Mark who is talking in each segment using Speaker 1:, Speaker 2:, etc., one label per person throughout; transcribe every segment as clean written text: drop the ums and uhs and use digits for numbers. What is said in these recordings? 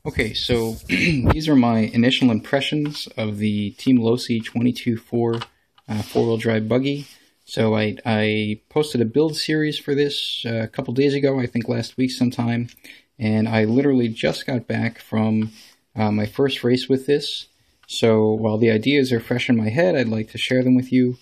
Speaker 1: Okay, so these are my initial impressions of the Team Losi 22.4 four-wheel drive buggy. So I posted a build series for this a couple days ago, I think last week sometime, and I literally just got back from my first race with this. So while the ideas are fresh in my head, I'd like to share them with you.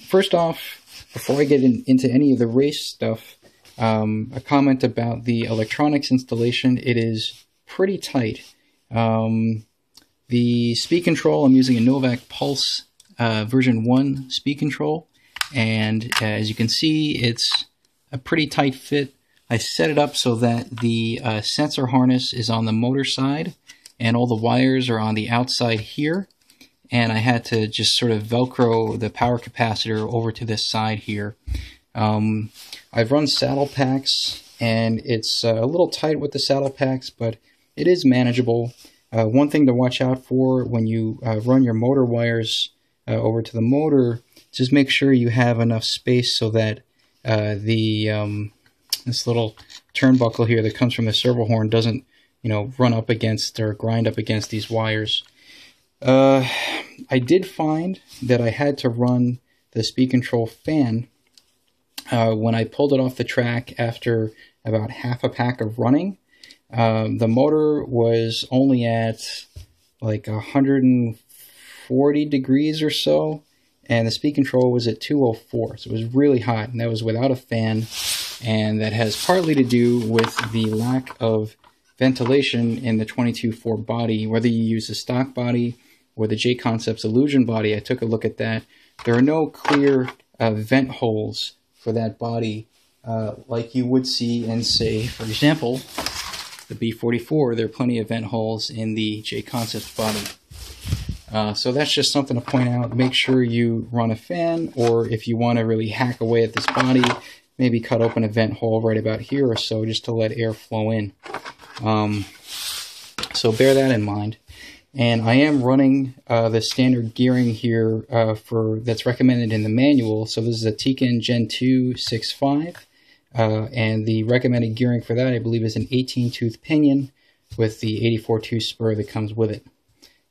Speaker 1: First off, before I get into any of the race stuff, a comment about the electronics installation. It is pretty tight. The speed control, I'm using a Novak Pulse version 1 speed control, and as you can see, it's a pretty tight fit. I set it up so that the sensor harness is on the motor side and all the wires are on the outside here, and I had to just sort of velcro the power capacitor over to this side here. I've run saddle packs, and it's a little tight with the saddle packs, but it is manageable. One thing to watch out for when you run your motor wires over to the motor, just make sure you have enough space so that this little turnbuckle here that comes from the servo horn doesn't, run up against or grind up against these wires. I did find that I had to run the speed control fan when I pulled it off the track after about half a pack of running. The motor was only at like 140 degrees or so, and the speed control was at 204, so it was really hot, and that was without a fan, and that has partly to do with the lack of ventilation in the 22.4 body. Whether you use the stock body or the J-Concepts Illusion body, I took a look at that. There are no clear vent holes for that body like you would see in, say, for example, the B44. There are plenty of vent holes in the J-Concepts body. So that's just something to point out. Make sure you run a fan, or if you want to really hack away at this body, maybe cut open a vent hole right about here or so just to let air flow in. So bear that in mind. And I am running the standard gearing here that's recommended in the manual. So this is a Tiken Gen 2 6.5. And the recommended gearing for that, I believe, is an 18-tooth pinion with the 84-tooth spur that comes with it.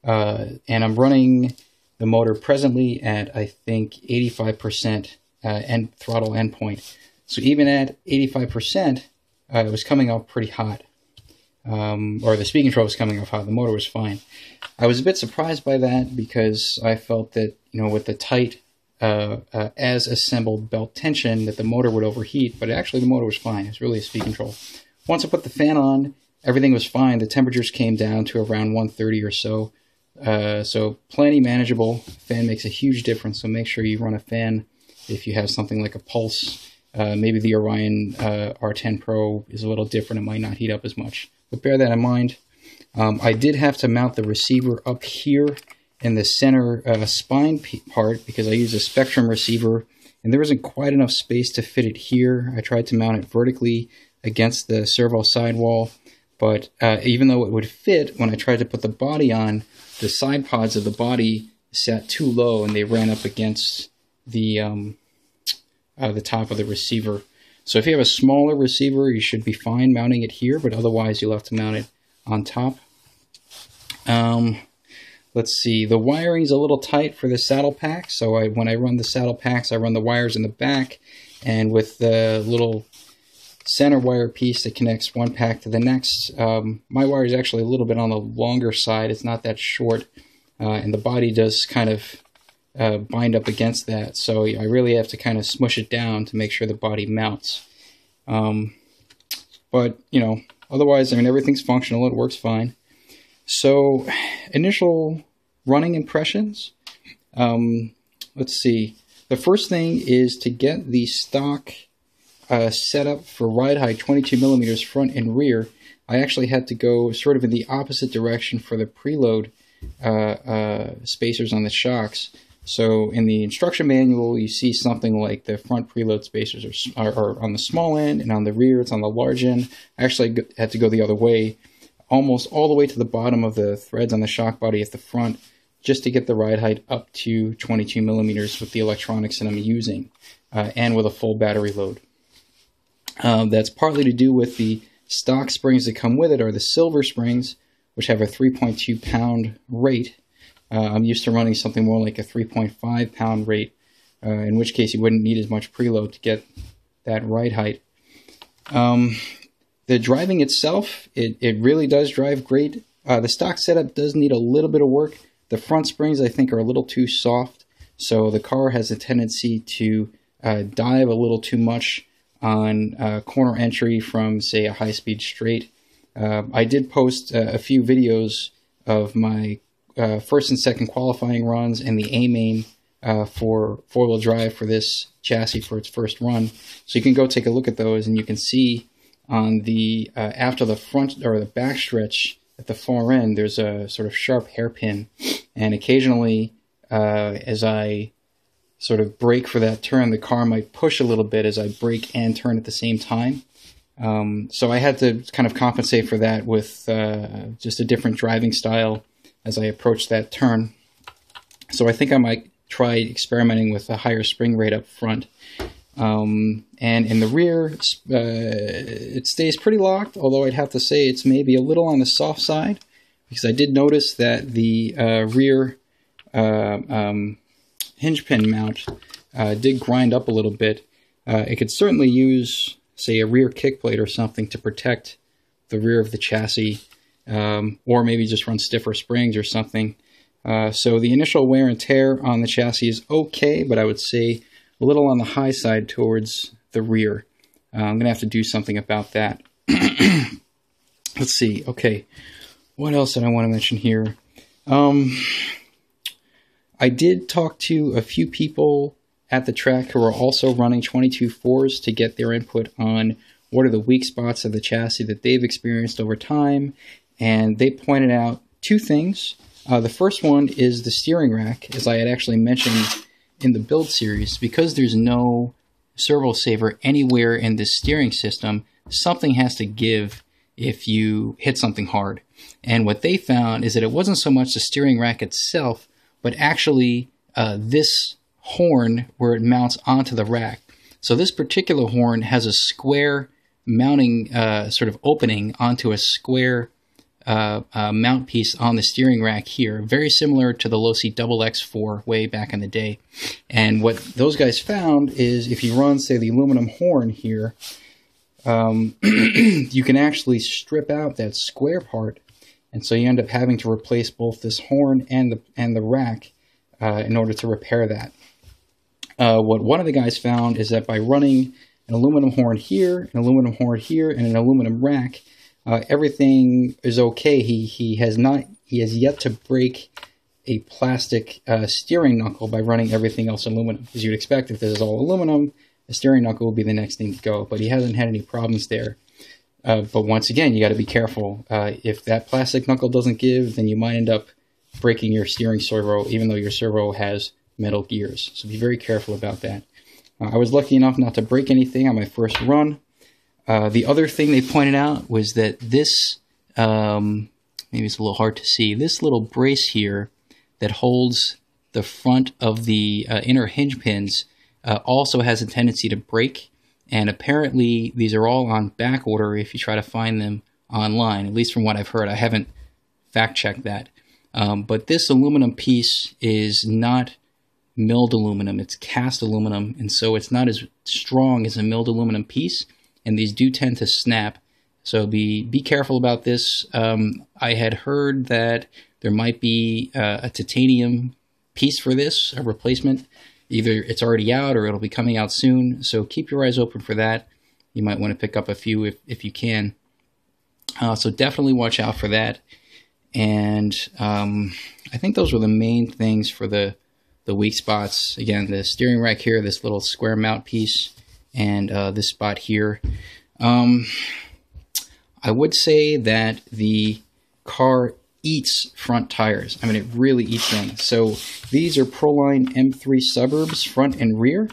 Speaker 1: And I'm running the motor presently at, I think, 85% throttle endpoint. So even at 85%, it was coming off pretty hot. Or the speed control was coming off hot. The motor was fine. I was a bit surprised by that because I felt that, with the tight as assembled belt tension, that the motor would overheat, but actually the motor was fine. It's really a speed control. Once I put the fan on, everything was fine. The temperatures came down to around 130 or so. So plenty manageable. Fan makes a huge difference, so make sure you run a fan if you have something like a Pulse. Maybe the Orion R10 Pro is a little different. It might not heat up as much, but bear that in mind. I did have to mount the receiver up here in the center spine part because I used a Spectrum receiver, and there wasn't quite enough space to fit it here. I tried to mount it vertically against the servo sidewall, but even though it would fit, when I tried to put the body on, the side pods of the body sat too low and they ran up against the top of the receiver. So if you have a smaller receiver, you should be fine mounting it here, but otherwise you'll have to mount it on top. Let's see, the wiring's a little tight for the saddle pack, so when I run the saddle packs, I run the wires in the back, and with the little center wire piece that connects one pack to the next, my wire is actually a little bit on the longer side. It's not that short, and the body does kind of bind up against that, so I really have to kind of smush it down to make sure the body mounts. But, otherwise, everything's functional. It works fine. So, initial running impressions. Let's see. The first thing is to get the stock set up for ride height 22 millimeters front and rear. I actually had to go sort of in the opposite direction for the preload spacers on the shocks. So in the instruction manual, you see something like the front preload spacers are on the small end, and on the rear it's on the large end. I actually had to go the other way, almost all the way to the bottom of the threads on the shock body at the front, just to get the ride height up to 22 millimeters with the electronics that I'm using, and with a full battery load. That's partly to do with the stock springs that come with it are the silver springs, which have a 3.2 pound rate. I'm used to running something more like a 3.5 pound rate, in which case you wouldn't need as much preload to get that ride height. The driving itself, it really does drive great. The stock setup does need a little bit of work. The front springs, I think, are a little too soft, so the car has a tendency to dive a little too much on corner entry from, say, a high-speed straight. I did post a few videos of my first and second qualifying runs and the A-main for four-wheel drive for this chassis for its first run. So you can go take a look at those, and you can see on the after the front or the back stretch at the far end, there's a sort of sharp hairpin, and occasionally as I sort of brake for that turn, the car might push a little bit as I brake and turn at the same time. So I had to kind of compensate for that with just a different driving style as I approached that turn. So I think I might try experimenting with a higher spring rate up front. And in the rear, it stays pretty locked, although I'd have to say it's maybe a little on the soft side, because I did notice that the rear hinge pin mount did grind up a little bit. It could certainly use, say, a rear kick plate or something to protect the rear of the chassis, or maybe just run stiffer springs or something. So the initial wear and tear on the chassis is okay, but I would say a little on the high side towards the rear. I'm going to have to do something about that. Let's see. Okay, what else did I want to mention here? I did talk to a few people at the track who are also running 22.4s to get their input on what are the weak spots of the chassis that they've experienced over time, and they pointed out two things. The first one is the steering rack, as I had actually mentioned in the build series. Because there's no servo saver anywhere in this steering system, something has to give if you hit something hard. And what they found is that it wasn't so much the steering rack itself, but actually this horn where it mounts onto the rack. So this particular horn has a square mounting sort of opening onto a square mount piece on the steering rack here, very similar to the Losi XX4 way back in the day. And what those guys found is if you run, say, the aluminum horn here, you can actually strip out that square part, and so you end up having to replace both this horn and the rack in order to repair that. What one of the guys found is that by running an aluminum horn here, an aluminum horn here, and an aluminum rack, everything is okay. He has yet to break a plastic steering knuckle by running everything else aluminum. As you'd expect, if this is all aluminum, a steering knuckle will be the next thing to go. But he hasn't had any problems there. But once again, you got to be careful. If that plastic knuckle doesn't give, then you might end up breaking your steering servo, even though your servo has metal gears. So be very careful about that. I was lucky enough not to break anything on my first run. The other thing they pointed out was that this, maybe it's a little hard to see, this little brace here that holds the front of the inner hinge pins also has a tendency to break. And apparently these are all on back order if you try to find them online, at least from what I've heard. I haven't fact-checked that. But this aluminum piece is not milled aluminum, it's cast aluminum, and so it's not as strong as a milled aluminum piece, and these do tend to snap. So be careful about this. I had heard that there might be a titanium piece for this, a replacement. Either it's already out or it'll be coming out soon, so keep your eyes open for that. You might want to pick up a few if you can. So definitely watch out for that. And I think those were the main things for the weak spots. Again, the steering rack here, this little square mount piece, and this spot here. I would say that the car eats front tires. I mean, it really eats them. So these are Proline M3 Suburbs, front and rear.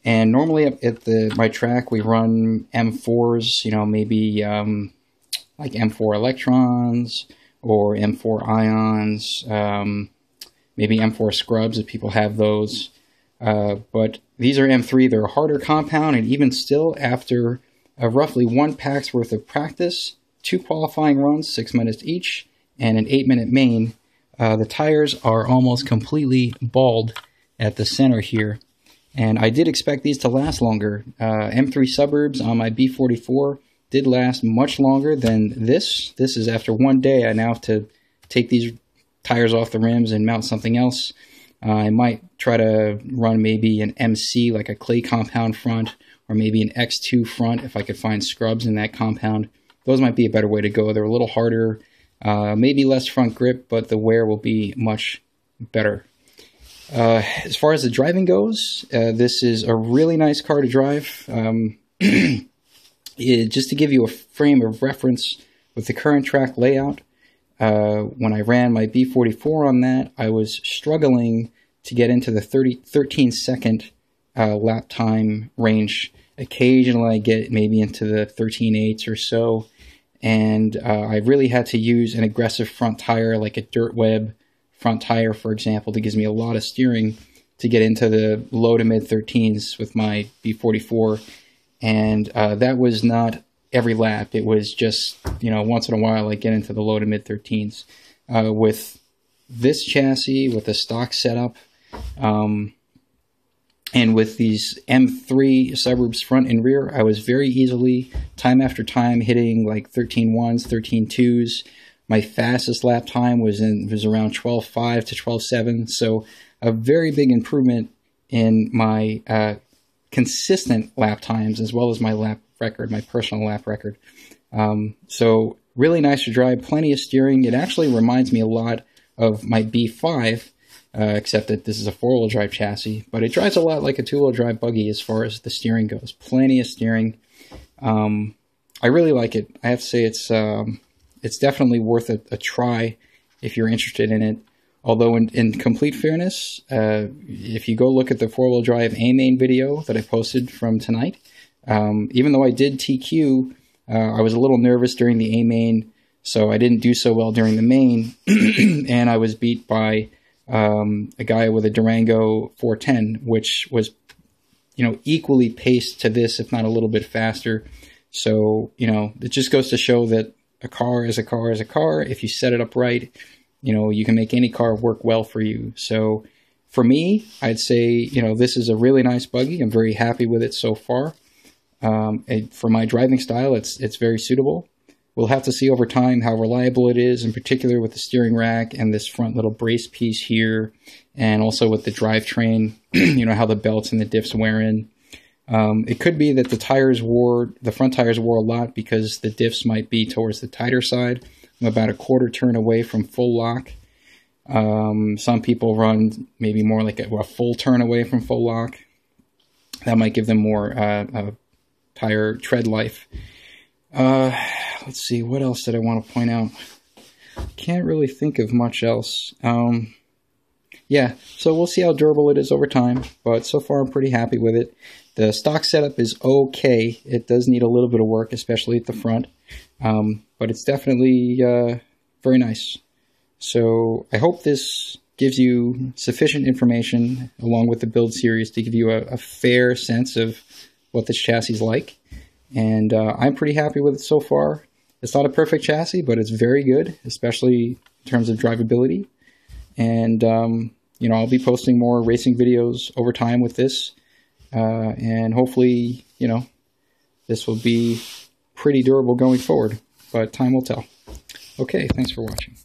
Speaker 1: And normally at my track, we run M4s, you know, maybe like M4 Electrons or M4 Ions, maybe M4 Scrubs if people have those. But these are M3. They're a harder compound, and even still, after roughly 1 pack's worth of practice, 2 qualifying runs, 6 minutes each, and an 8-minute main. The tires are almost completely bald at the center here, and I did expect these to last longer. M3 Suburbs on my B44 did last much longer than this. This is after 1 day. I now have to take these tires off the rims and mount something else. I might try to run maybe an MC, like a clay compound front, or maybe an X2 front if I could find scrubs in that compound. Those might be a better way to go. They're a little harder, maybe less front grip, but the wear will be much better. As far as the driving goes, this is a really nice car to drive. Just to give you a frame of reference with the current track layout, when I ran my B44 on that, I was struggling to get into the 13-second lap time range. Occasionally I get maybe into the 13.8s or so, and I really had to use an aggressive front tire, like a dirt web front tire, for example, that gives me a lot of steering to get into the low to mid 13s with my B44. And that was not every lap. It was just, once in a while I get into the low to mid 13s. With this chassis, with the stock setup, and with these M3 Suburbs front and rear, I was very easily, time after time, hitting like 13.1s, 13.2s. My fastest lap time was around 12.5 to 12.7. So a very big improvement in my consistent lap times, as well as my lap record, my personal lap record. So really nice to drive, plenty of steering. It actually reminds me a lot of my B5, except that this is a 4-wheel drive chassis, but it drives a lot like a 2-wheel drive buggy as far as the steering goes. Plenty of steering. I really like it. I have to say it's definitely worth a try if you're interested in it. Although in complete fairness, if you go look at the 4-wheel drive A-main video that I posted from tonight, even though I did TQ, I was a little nervous during the A-main, so I didn't do so well during the main, and I was beat by a guy with a Durango 410, which was, equally paced to this, if not a little bit faster. So, it just goes to show that a car is a car is a car. If you set it up right, you can make any car work well for you. So for me, I'd say, this is a really nice buggy. I'm very happy with it so far. For my driving style, it's very suitable. We'll have to see over time how reliable it is, in particular with the steering rack and this front little brace piece here, and also with the drivetrain, how the belts and the diffs wear in. It could be that the front tires wore a lot because the diffs might be towards the tighter side. I'm about a quarter turn away from full lock. Some people run maybe more like a full turn away from full lock. That might give them more tire tread life. Let's see, what else did I want to point out? Can't really think of much else. Yeah, so we'll see how durable it is over time, but so far I'm pretty happy with it. The stock setup is okay. It does need a little bit of work, especially at the front, but it's definitely very nice. So I hope this gives you sufficient information along with the build series to give you a fair sense of what this chassis is like. And I'm pretty happy with it so far. It's not a perfect chassis, but it's very good, especially in terms of drivability. And, I'll be posting more racing videos over time with this. And hopefully, this will be pretty durable going forward, but time will tell. Okay, thanks for watching.